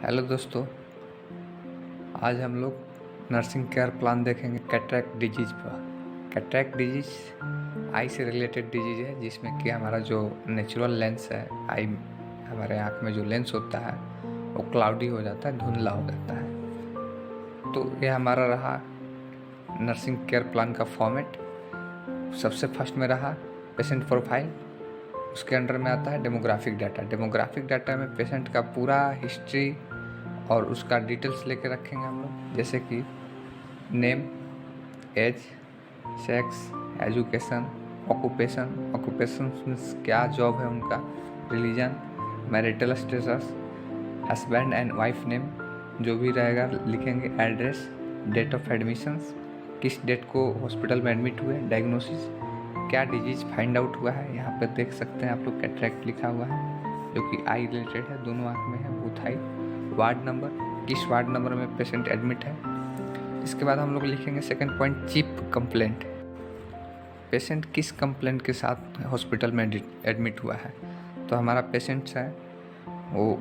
Hello दोस्तों, आज हम लोग नर्सिंग केयर प्लान देखेंगे कैटरेक्ट डिजीज़ पर। कैटरेक्ट डिजीज़ आई से रिलेटेड डिजीज़ है जिसमें कि हमारा जो नेचुरल लेंस है, आई हमारे आँख में जो लेंस होता है वो क्लाउडी हो जाता है, धुंधला हो जाता है। तो ये हमारा रहा नर्सिंग केयर प्लान का फॉर्मेट। सबसे फर्स्ट में रहा पेशेंट प्रोफाइल, उसके अंडर में आता है डेमोग्राफिक डाटा। डेमोग्राफिक डाटा में पेशेंट का पूरा हिस्ट्री और उसका डिटेल्स लेके रखेंगे हम लोग, जैसे कि name, age, sex, education, occupation means क्या जॉब है उनका, religion, marital status, husband and wife name जो भी रहेगा लिखेंगे, एड्रेस, डेट ऑफ एडमिशन्स, किस डेट को हॉस्पिटल में एडमिट हुए, डायग्नोसिस, क्या डिजीज़ फाइंड आउट हुआ है। यहाँ पे देख सकते हैं आप लोग कैटरेक्ट लिखा हुआ है जो कि आई रिलेटेड है, दोनों आँख में है, बोथ आई। वार्ड नंबर, किस वार्ड नंबर में पेशेंट एडमिट है। इसके बाद हम लोग लिखेंगे second point, chief complaint, patient किस कंप्लेंट के साथ हॉस्पिटल में एडमिट हुआ है। तो हमारा पेशेंट्स है वो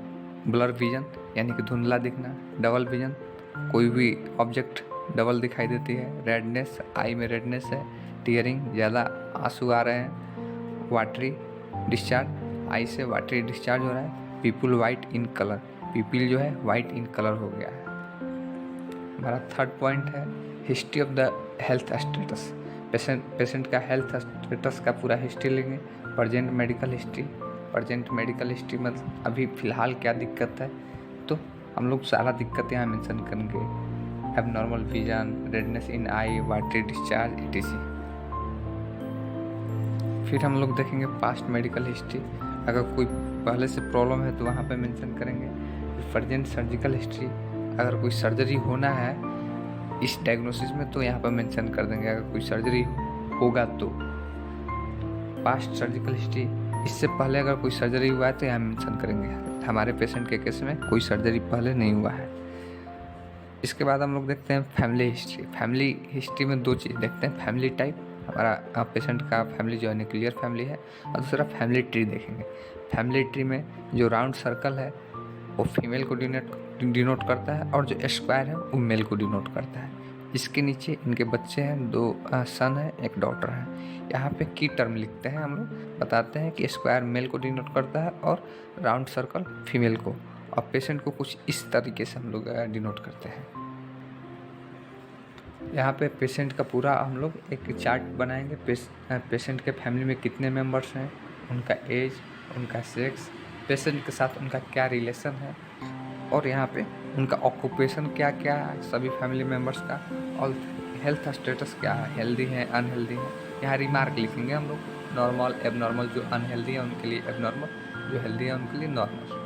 ब्लर विजन यानी कि धुंधला दिखना, डबल विजन, कोई भी ऑब्जेक्ट डबल दिखाई देती है, रेडनेस, आई में रेडनेस है, टीयरिंग, ज़्यादा आंसू आ रहे हैं, वाटरी डिस्चार्ज, आई से वाटरी डिस्चार्ज हो रहा है, people white in colour, people जो है वाइट इन कलर हो गया है। हमारा थर्ड पॉइंट है history of the health status, patient का हेल्थ स्टेटस का पूरा हिस्ट्री लेंगे। प्रेजेंट मेडिकल हिस्ट्री मतलब अभी फ़िलहाल क्या दिक्कत है, तो हम लोग सारा दिक्कत यहाँ मेंशन करेंगे, एबनॉर्मल विजन, रेडनेस इन आई, वाटरी डिस्चार्ज etc। फिर हम लोग देखेंगे पास्ट मेडिकल हिस्ट्री, अगर कोई पहले से प्रॉब्लम है तो वहाँ पे मेंशन करेंगे। प्रेजेंट सर्जिकल हिस्ट्री, अगर कोई सर्जरी होना है इस डायग्नोसिस में तो यहाँ पर मेंशन कर देंगे, अगर कोई सर्जरी होगा तो। पास्ट सर्जिकल हिस्ट्री, इससे पहले अगर कोई सर्जरी हुआ है तो यहाँ मेंशन करेंगे। हमारे पेशेंट के केस में कोई सर्जरी पहले नहीं हुआ है। इसके बाद हम लोग देखते हैं फैमिली हिस्ट्री में दो चीज़ देखते हैं, फैमिली टाइप, हमारा पेशेंट का फैमिली जो है न्यूक्लियर फैमिली है, और दूसरा फैमिली ट्री देखेंगे। फैमिली ट्री में जो राउंड सर्कल है वो फीमेल को डिनोट करता है और जो स्क्वायर है वो मेल को डिनोट करता है। इसके नीचे इनके बच्चे हैं, दो सन है, एक डॉटर है। यहाँ पे की टर्म लिखते हैं हम लोग, बताते हैं कि स्क्वायर मेल को डिनोट करता है और राउंड सर्कल फीमेल को, और पेशेंट को कुछ इस तरीके से हम लोग डिनोट करते हैं। यहाँ पे पेशेंट का पूरा हम लोग एक चार्ट बनाएंगे, पेशेंट के फैमिली में कितने मेंबर्स हैं, उनका एज, उनका सेक्स, पेशेंट के साथ उनका क्या रिलेशन है, और यहाँ पे उनका ऑक्यूपेशन क्या क्या है सभी फैमिली मेम्बर्स का, और हेल्थ स्टेटस क्या है, हेल्दी है अनहेल्दी है। यहाँ रिमार्क लिखेंगे हम लोग, नॉर्मल, एबनॉर्मल, जो अनहेल्दी है उनके लिए एबनॉर्मल, जो हेल्दी है उनके लिए नॉर्मल।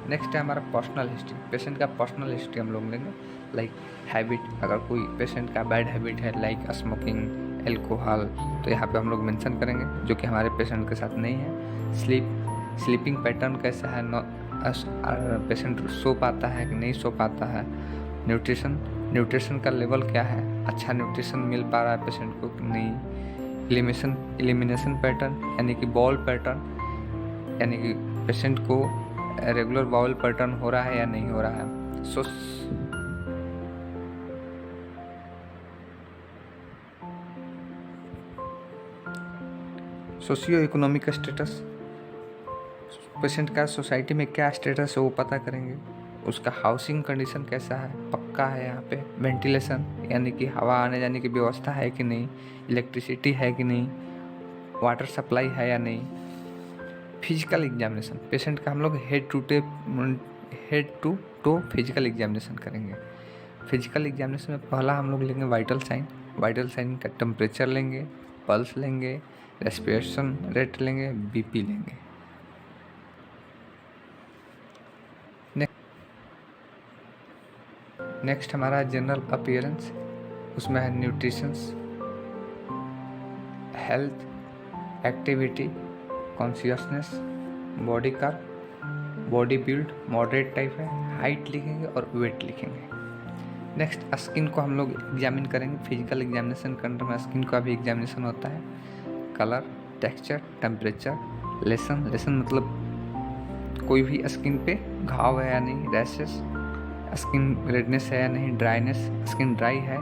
नेक्स्ट है हमारा पर्सनल हिस्ट्री, पेशेंट का पर्सनल हिस्ट्री हम लोग लेंगे, लाइक हैबिट, अगर कोई पेशेंट का बैड हैबिट है लाइक स्मोकिंग, एल्कोहल, तो यहाँ पे हम लोग मेंशन करेंगे, जो कि हमारे पेशेंट के साथ नहीं है। स्लीपिंग पैटर्न कैसा है, पेशेंट सो पाता है कि नहीं सो पाता है। न्यूट्रिशन का लेवल क्या है, अच्छा न्यूट्रिशन मिल पा रहा है पेशेंट को कि नहीं। एलिमिनेशन पैटर्न यानी कि बॉल पैटर्न, यानी कि पेशेंट को रेगुलर बाउल पैटर्न हो रहा है या नहीं हो रहा है। सोशियो इकोनॉमिक स्टेटस, पेशेंट का सोसाइटी में क्या स्टेटस है वो पता करेंगे। उसका हाउसिंग कंडीशन कैसा है, पक्का है यहाँ पे। वेंटिलेशन यानी कि हवा आने जाने की व्यवस्था है कि नहीं, इलेक्ट्रिसिटी है कि नहीं, वाटर सप्लाई है या नहीं। फिजिकल एग्जामिनेशन, पेशेंट का हम लोग head to toe physical examination करेंगे। फिजिकल एग्जामिनेशन में पहला हम लोग लेंगे वाइटल साइन का टेम्परेचर लेंगे, पल्स लेंगे, रेस्पिरेशन रेट लेंगे, बीपी लेंगे। नेक्स्ट हमारा जनरल अपीयरेंस, उसमें है nutritions, health, activity, consciousness, body का बॉडी बिल्ड मॉडरेट टाइप है, हाइट लिखेंगे और वेट लिखेंगे। नेक्स्ट स्किन को हम लोग एग्जामिन करेंगे, फिजिकल एग्जामिनेशन के अंदर में स्किन का भी एग्जामिनेशन होता है। कलर, टेक्सचर, टेम्परेचर, लेसन मतलब कोई भी स्किन पे घाव है या नहीं, रैशेस, स्किन रेडनेस है या नहीं, ड्राइनेस, स्किन ड्राई है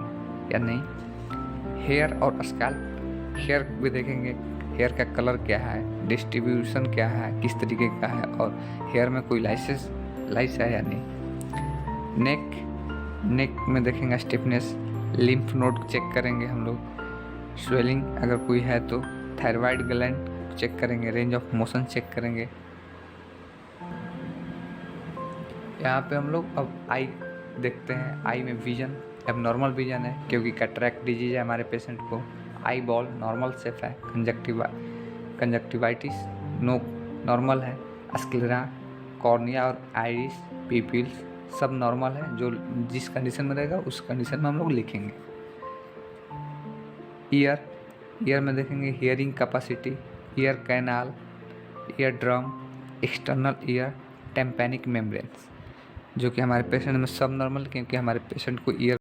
या नहीं। हेयर और स्कैल्प, हेयर भी देखेंगे, हेयर का कलर क्या है, डिस्ट्रीब्यूशन क्या है, किस तरीके का है, और हेयर में कोई लाइस है या नहीं। नेक में देखेंगे स्टिफनेस, लिम्फ नोड चेक करेंगे हम लोग, स्वेलिंग अगर कोई है तो, थायराइड ग्लैंड चेक करेंगे, रेंज ऑफ मोशन चेक करेंगे। यहाँ पे हम लोग अब आई देखते हैं। आई में विजन, अब नॉर्मल विजन है क्योंकि कैटरैक्ट डिजीज है हमारे पेशेंट को। आई बॉल नॉर्मल शेप है, कंजक्टिवाइटिस नॉर्मल है, स्क्लेरा, कॉर्निया और आइरिस, पिपिल्स सब नॉर्मल है। जो जिस कंडीशन में रहेगा उस कंडीशन में हम लोग लिखेंगे। ईयर में देखेंगे hearing capacity, ear canal, ear drum, external ear, tympanic membranes, जो कि हमारे पेशेंट में सब नॉर्मल, क्योंकि हमारे पेशेंट को ईयर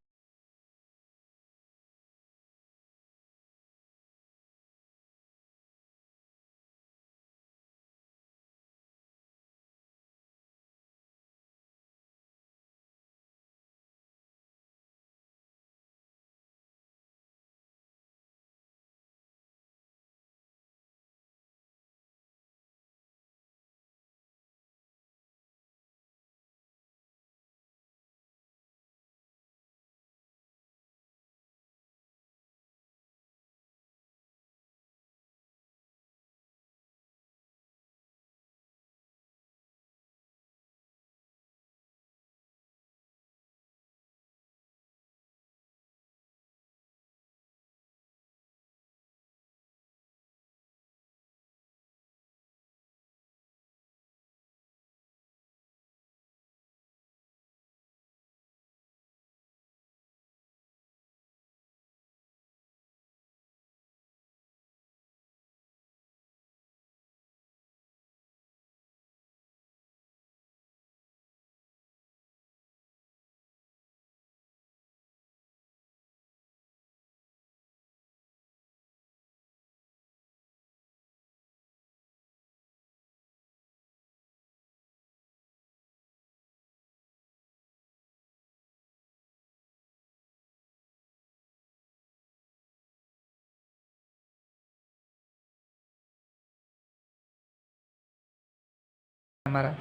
हमारा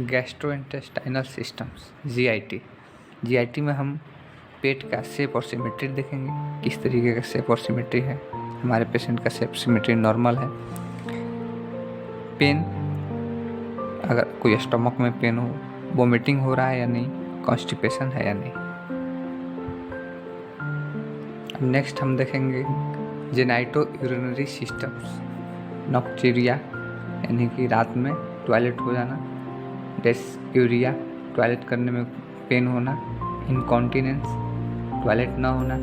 गैस्ट्रोइंटेस्टाइनल सिस्टम्स, जीआईटी में हम पेट का शेप और सिमेट्री देखेंगे, किस तरीके का शेप और सिमेट्री है। हमारे पेशेंट का शेप सिमेट्री नॉर्मल है। पेन, अगर कोई स्टमक में पेन हो, वोमिटिंग हो रहा है या नहीं, कॉन्स्टिपेशन है या नहीं। अब नेक्स्ट हम देखेंगे जेनाइटो यूरिनरी सिस्टम्स, नॉक्चुरिया यानी कि रात में टॉयलेट हो जाना, डिसयूरिया टॉयलेट करने में पेन होना, इनकॉन्टिनेंस टॉयलेट ना होना।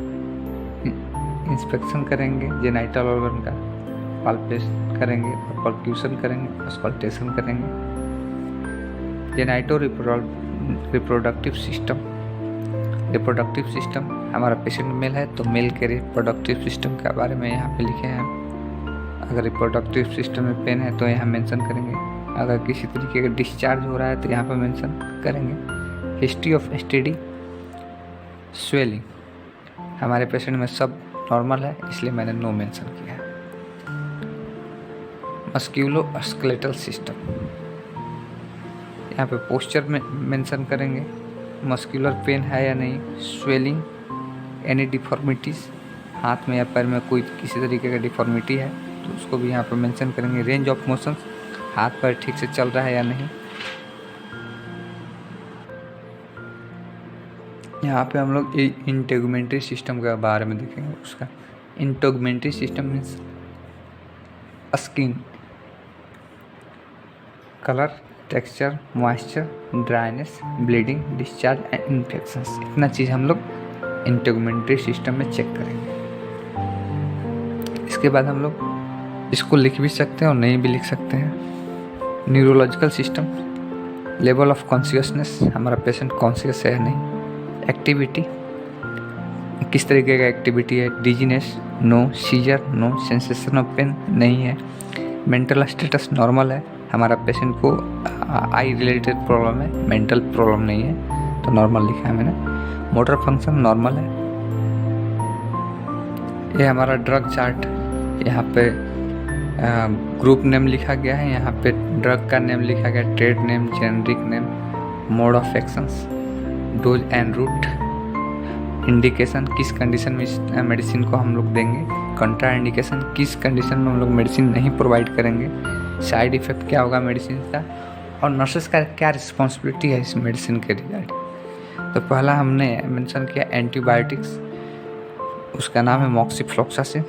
इंस्पेक्शन करेंगे जेनाइटल ऑर्गन का, पाल्पेट करेंगे और परक्यूशन करेंगे, ऑस्कल्टेशन करेंगे। जेनाइटो रिप्रोडक्टिव सिस्टम, हमारा पेशेंट मेल है तो मेल के रिप्रोडक्टिव सिस्टम के बारे में यहाँ पे लिखे हैं। अगर रिप्रोडक्टिव सिस्टम में पेन है तो यहाँ मेंशन करेंगे। अगर किसी तरीके का डिस्चार्ज हो रहा है तो यहाँ पर मेंशन करेंगे। हिस्ट्री ऑफ एसटीडी, स्वेलिंग, हमारे पेशेंट में सब नॉर्मल है इसलिए मैंने नो मेंशन किया है। मस्क्यूलोस्केलेटल सिस्टम, यहाँ पे पोस्चर में मेंशन करेंगे, मस्कुलर पेन है या नहीं, स्वेलिंग, एनी डिफॉर्मिटीज़, हाथ में या पैर में कोई किसी तरीके का डिफॉर्मिटी है तो उसको भी यहाँ पर मेंशन करेंगे। रेंज ऑफ मोशंस, हाथ पैर ठीक से चल रहा है या नहीं। यहाँ पे हम लोग इंटेगुमेंट्री सिस्टम के बारे में देखेंगे। उसका integumentary system means skin, colour, texture, moisture, dryness, bleeding, discharge and infections, इतना चीज़ हम लोग इंटेगुमेंट्री सिस्टम में चेक करेंगे। इसके बाद हम लोग इसको लिख भी सकते हैं और नहीं भी लिख सकते हैं। Neurological system, level of consciousness, हमारा पेशेंट कॉन्शियस है या नहीं। एक्टिविटी, किस तरीके का एक्टिविटी है। Dizziness, no. Seizure, no. Sensation of pain, नहीं है। मेंटल स्टेटस नॉर्मल है, हमारा पेशेंट को आई रिलेटेड प्रॉब्लम है, मेंटल प्रॉब्लम नहीं है तो नॉर्मल लिखा है मैंने। मोटर फंक्शन नॉर्मल है। ये हमारा ड्रग चार्ट, यहाँ पे ग्रुप नेम लिखा गया है, यहाँ पे ड्रग का नेम लिखा गया, trade name, generic name, mode of actions, dose and route, indication किस कंडीशन में मेडिसिन को हम लोग देंगे, कंट्रा इंडिकेशन किस कंडीशन में हम लोग मेडिसिन नहीं प्रोवाइड करेंगे, साइड इफ़ेक्ट क्या होगा मेडिसिन का, और नर्सेस का क्या रिस्पॉन्सिबिलिटी है इस मेडिसिन के रिगार्डिंग। तो पहला हमने मेंशन किया एंटीबायोटिक्स, उसका नाम है मॉक्सिफ्लॉक्सासिन।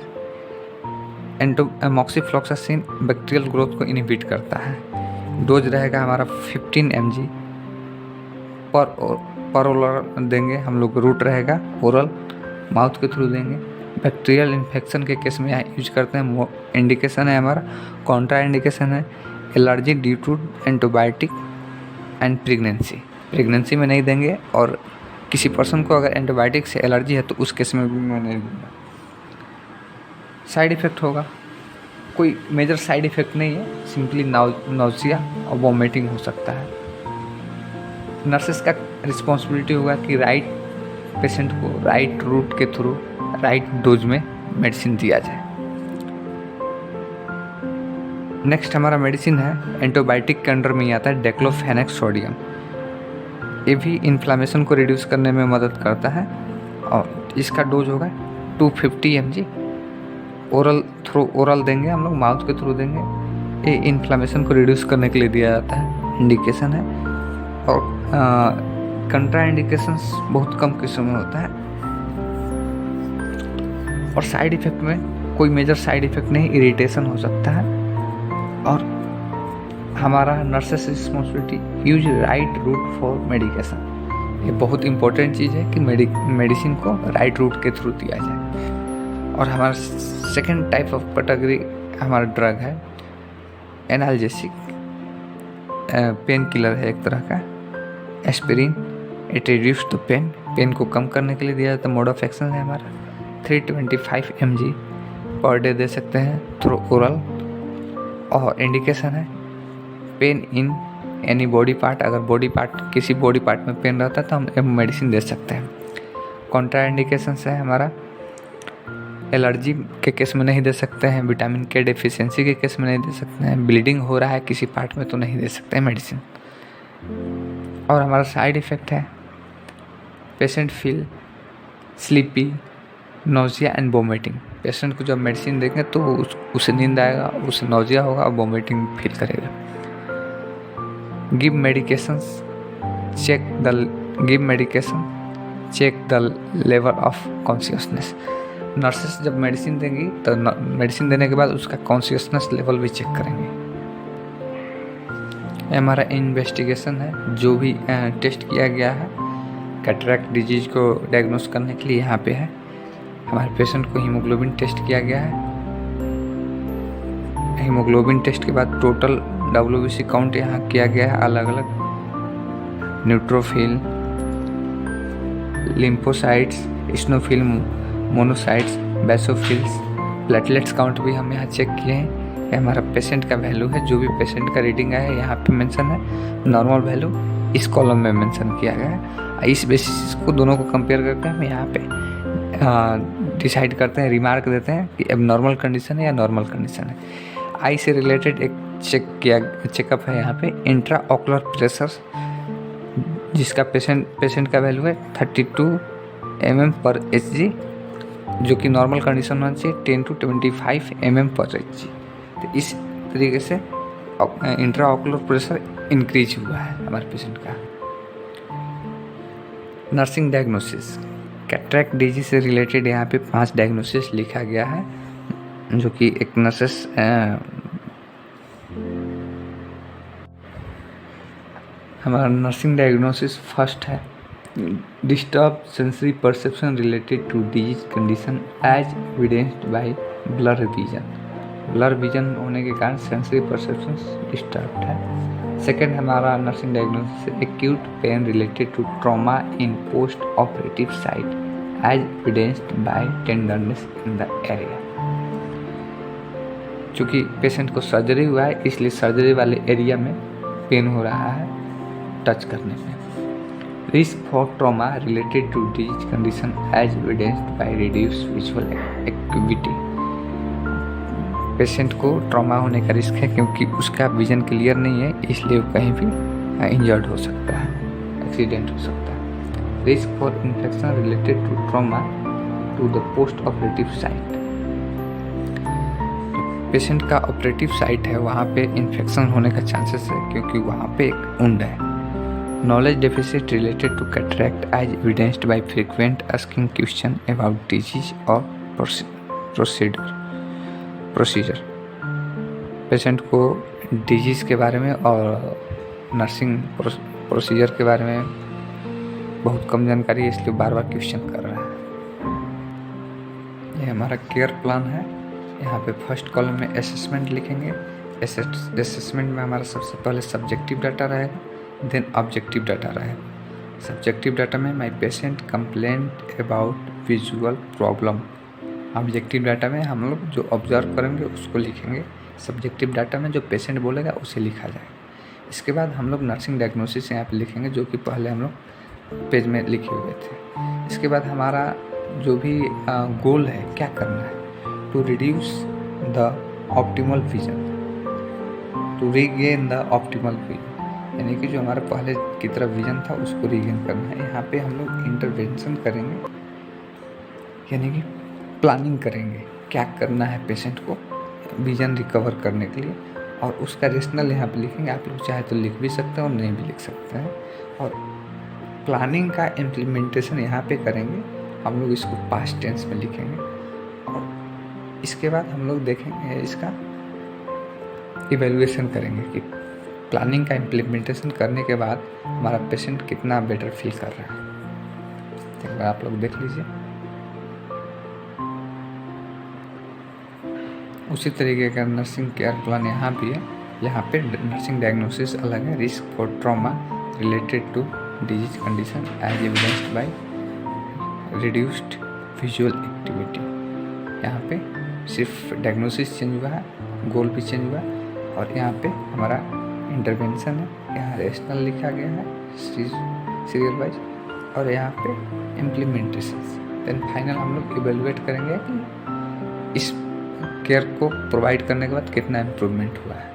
मॉक्सिफ्लॉक्सासिन बैक्टीरियल ग्रोथ को इनहिबिट करता है। डोज रहेगा हमारा 15 mg पर ओरल देंगे हम लोग, रूट रहेगा ओरल, माउथ के थ्रू देंगे। बैक्टीरियल इन्फेक्शन के केस में यहाँ यूज करते हैं। इंडिकेशन है हमारा, कॉन्ट्रा इंडिकेशन है allergy due to antibiotic and pregnancy में नहीं देंगे, और किसी पर्सन को अगर एंटीबायोटिक से एलर्जी है तो उस केस में भी मैं नहीं दूंगा। साइड इफ़ेक्ट होगा, कोई मेजर साइड इफ़ेक्ट नहीं है, सिंपली नौजिया और वॉमिटिंग हो सकता है। नर्सेस का रिस्पॉन्सिबिलिटी होगा कि राइट पेशेंट को राइट रूट के थ्रू राइट डोज में मेडिसिन दिया जाए। नेक्स्ट हमारा मेडिसिन है एंटीबायोटिक के अंडर में ही आता है डेक्लोफेनेक सोडियम। ये भी इन्फ्लामेशन को रिड्यूस करने में मदद करता है, और इसका डोज होगा 250 mg। ओरल देंगे हम लोग, माउथ के थ्रू देंगे। ये इन्फ्लामेशन को रिड्यूस करने के लिए दिया जाता है। इंडिकेशन है, और कंट्रा इंडिकेशंस बहुत कम केसों में होता है। और साइड इफ़ेक्ट में कोई मेजर साइड इफ़ेक्ट नहीं, इरिटेशन हो सकता है। और हमारा nurses responsibility use right route for medication. ये बहुत इंपॉर्टेंट चीज़ है कि मेडिसिन को राइट रूट के थ्रू दिया जाए। और हमारा सेकेंड टाइप ऑफ कैटेगरी हमारा ड्रग है एनाल्जेसिक, पेन किलर है एक तरह का, aspirin. It reduce the pain को कम करने के लिए दिया जाता है। मोड ऑफ एक्शन है हमारा 325 mg पर डे दे सकते हैं थ्रू ओरल। और इंडिकेशन है pain in any body part, अगर किसी बॉडी पार्ट में पेन रहता है तो हम मेडिसिन दे सकते हैं। कॉन्ट्रा इंडिकेशन है हमारा एलर्जी के केस में नहीं दे सकते हैं, विटामिन के डेफिशिएंसी के केस में नहीं दे सकते हैं, ब्लीडिंग हो रहा है किसी पार्ट में तो नहीं दे सकते हैं मेडिसिन। और हमारा साइड इफ़ेक्ट है patient feel sleepy, nausea and vomiting. Patient को जब मेडिसिन देंगे तो उसे नींद आएगा, उसे नोजिया होगा और वोमिटिंग फील करेगा। Give medication check the level of consciousness. Nurses जब मेडिसिन देंगी तो मेडिसिन देने के बाद उसका कॉन्शियसनेस लेवल भी चेक करेंगे। हमारा इन्वेस्टिगेशन है, जो भी टेस्ट किया गया है कैटरैक्ट डिजीज को डायग्नोस करने के लिए यहाँ पे है। हमारे पेशेंट को हीमोग्लोबिन टेस्ट किया गया है। हीमोग्लोबिन टेस्ट के बाद टोटल WBC काउंट यहाँ किया गया है अलग अलग, neutrophil, lymphocytes, स्नोफिल, monocytes, basophils, platelets count भी हम यहाँ चेक किए हैं। ये हमारा पेशेंट का वैल्यू है, जो भी पेशेंट का रीडिंग आया है यहाँ पे मेंशन है। नॉर्मल वैल्यू इस कॉलम में मेंशन किया गया है। इस बेसिस को दोनों को कंपेयर करके हम यहाँ पे डिसाइड करते हैं, रिमार्क देते हैं कि अब नॉर्मल कंडीशन है या नॉर्मल कंडीशन है। आई से रिलेटेड एक चेकअप है यहाँ पे, इंट्रा ऑकुलर प्रेशर, जिसका पेशेंट का वैल्यू है 32 mm/Hg, जो कि नॉर्मल कंडीशन में चाहिए 10 to 25 mm/Hg। तो इस तरीके से इंट्रा ऑकुलर प्रेशर इंक्रीज हुआ है हमारे पेशेंट का। नर्सिंग डायग्नोसिस, कैटरैक्ट डिजीज से रिलेटेड यहाँ पे 5 डायग्नोसिस लिखा गया है, जो कि एक नर्सेस हमारा नर्सिंग डायग्नोसिस फर्स्ट है disturb sensory perception related to disease condition as evidenced by blur vision. Blur vision होने के कारण सेंसरी परसेप्शन डिस्टर्ब है। सेकेंड हमारा nursing diagnosis acute pain related to trauma in post operative site as evidenced by tenderness in the area. चूँकि patient को surgery हुआ है इसलिए सर्जरी वाले एरिया में पेन हो रहा है टच करने में। Risk for trauma related to disease condition as evidenced by reduced visual acuity. Patient को ट्रॉमा होने का रिस्क है क्योंकि उसका विजन क्लियर नहीं है, इसलिए वो कहीं भी इंजर्ड हो सकता है, एक्सीडेंट हो सकता है। Risk for infection related to trauma to the post operative site. Patient का ऑपरेटिव साइट है, वहाँ पे इन्फेक्शन होने का चांसेस है क्योंकि वहाँ पे एक वुंड है। Knowledge deficit related to cataract as evidenced by frequent asking question about disease or procedure. Patient को डिजीज़ के बारे में और नर्सिंग प्रोसीजर के बारे में बहुत कम जानकारी है, इसलिए बार बार क्वेश्चन कर रहा है। ये हमारा केयर प्लान है। यहाँ पे फर्स्ट कॉलम में असेसमेंट लिखेंगे। असेसमेंट में हमारा सबसे पहले सब्जेक्टिव डाटा रहेगा, देन ऑब्जेक्टिव डाटा रहेगा। सब्जेक्टिव डाटा में my patient complaint about visual problem. Objective data में हम लोग जो ऑब्जर्व करेंगे उसको लिखेंगे। सब्जेक्टिव डाटा में जो पेशेंट बोलेगा उसे लिखा जाएगा। इसके बाद हम लोग नर्सिंग डायग्नोसिस यहाँ पे लिखेंगे, जो कि पहले हम लोग पेज में लिखे हुए थे। इसके बाद हमारा जो भी गोल है, क्या करना है, to reduce the optimal vision, to regain the optimal vision, यानी कि जो हमारा पहले की तरफ विजन था उसको रीगेन करना है। यहाँ पे हम लोग इंटरवेंशन करेंगे, यानी कि प्लानिंग करेंगे क्या करना है पेशेंट को विजन रिकवर करने के लिए, और उसका रेशनल यहाँ पे लिखेंगे। आप लोग चाहे तो लिख भी सकते हैं और नहीं भी लिख सकते हैं। और प्लानिंग का इम्प्लीमेंटेशन यहाँ पे करेंगे, हम लोग इसको पास्ट टेंस में लिखेंगे। और इसके बाद हम लोग देखेंगे, इसका इवेल्युएशन करेंगे कि प्लानिंग का इम्प्लीमेंटेशन करने के बाद हमारा पेशेंट कितना बेटर फील कर रहा है। एक बार आप लोग देख लीजिए। उसी तरीके का नर्सिंग केयर प्लान यहाँ भी है। यहाँ पे नर्सिंग डायग्नोसिस अलग है। Risk for trauma related to disease condition as evidenced by reduced visual activity. यहाँ पे सिर्फ डायग्नोसिस चेंज हुआ है, गोल भी चेंज हुआ, और यहाँ पे हमारा इंटरवेंशन है। यहाँ रेशनल लिखा गया है सीरियल वाइज, और यहाँ पे इम्प्लीमेंटेशन। देन फाइनल हम लोग इवेलुएट करेंगे कि इस केयर को प्रोवाइड करने के बाद कितना इम्प्रूवमेंट हुआ है।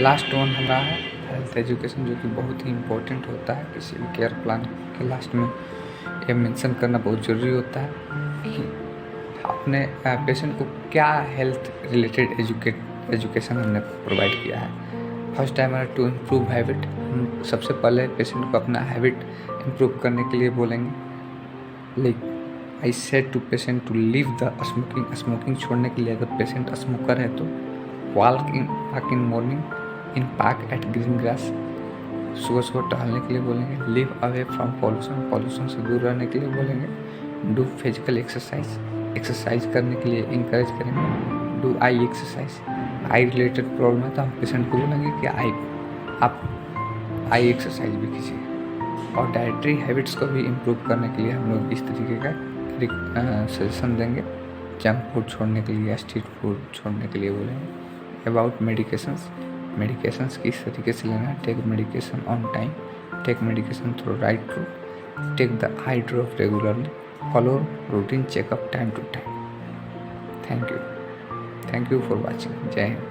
लास्ट वन हमारा है हेल्थ एजुकेशन, जो कि बहुत ही इम्पोर्टेंट होता है। किसी भी केयर प्लान के लास्ट में ये मेंशन करना बहुत ज़रूरी होता है कि अपने पेशेंट को क्या हेल्थ रिलेटेड एजुकेशन हमने प्रोवाइड किया है। फर्स्ट टाइम हमारा टू इम्प्रूव हैबिट, हम सबसे पहले पेशेंट को अपना हैबिट इम्प्रूव करने के लिए बोलेंगे। Like I said to patient to leave the smoking छोड़ने के लिए। अगर पेशेंट स्मोकर है तो walk in morning in park at green grass, सुबह टहलने के लिए बोलेंगे। लिव अवे फ्रॉम पॉल्यूशन से दूर रहने के लिए बोलेंगे। डू फिजिकल एक्सरसाइज करने के लिए इंकरेज करेंगे। Do I exercise, I related problem है तो हम पेशेंट को बोलेंगे कि आप आई एक्सरसाइज भी कीजिए। और डाइटरी हैबिट्स को भी इम्प्रूव करने के लिए हम लोग इस तरीके का सजेशन देंगे। जंक फूड छोड़ने के लिए, स्ट्रीट फूड छोड़ने के लिए बोलेंगे। अबाउट मेडिकेशंस किस तरीके से लेना है। Take medication on time, take medication through right route, take the eye drop regularly, follow routine checkup time to time. Thank you for watching. जय हिंद।